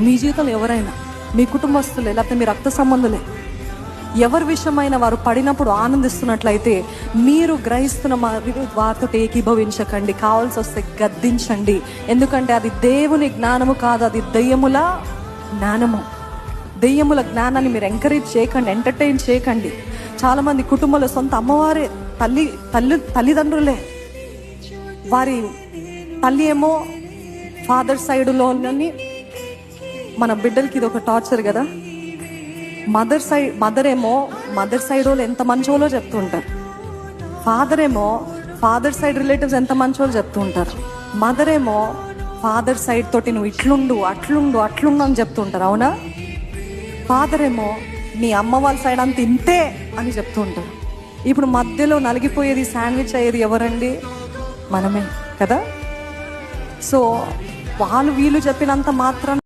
మీ జీవితంలో ఎవరైనా, మీ కుటుంబస్తులే, లేకపోతే మీ రక్త సంబంధులే, ఎవరి విషయమైన వారు పడినప్పుడు ఆనందిస్తున్నట్లయితే మీరు గ్రహిస్తున్న వారితో ఏకీభవించకండి. కావాల్సి వస్తే గద్దించండి. ఎందుకంటే అది దేవుని జ్ఞానము కాదు, అది దెయ్యముల జ్ఞానము. దెయ్యముల జ్ఞానాన్ని మీరు ఎంకరేజ్ చేయకండి, ఎంటర్టైన్ చేయకండి. చాలామంది కుటుంబంలో సొంత అమ్మవారే, తల్లిదండ్రులే, వారి తల్లి ఏమో ఫాదర్ సైడ్లోని, మన బిడ్డలకి ఇది ఒక టార్చర్ కదా. మదర్ సైడ్ వాళ్ళు ఎంత మంచోలో చెప్తూ ఉంటారు. ఫాదర్ సైడ్ రిలేటివ్స్ ఎంత మంచోలో చెప్తూ ఉంటారు. మదర్ ఏమో ఫాదర్ సైడ్ తోటి నువ్వు ఇట్లుండు అట్లుండు అని చెప్తూ ఉంటారు. అవునా? ఫాదర్ ఏమో నీ అమ్మ వాళ్ళ సైడ్ అంత ఇంతే అని చెప్తూ ఉంటారు. ఇప్పుడు మధ్యలో నలిగిపోయేది, శాండ్విచ్ అయ్యేది ఎవరండి? మనమే కదా. సో వీళ్ళు చెప్పినంత మాత్రం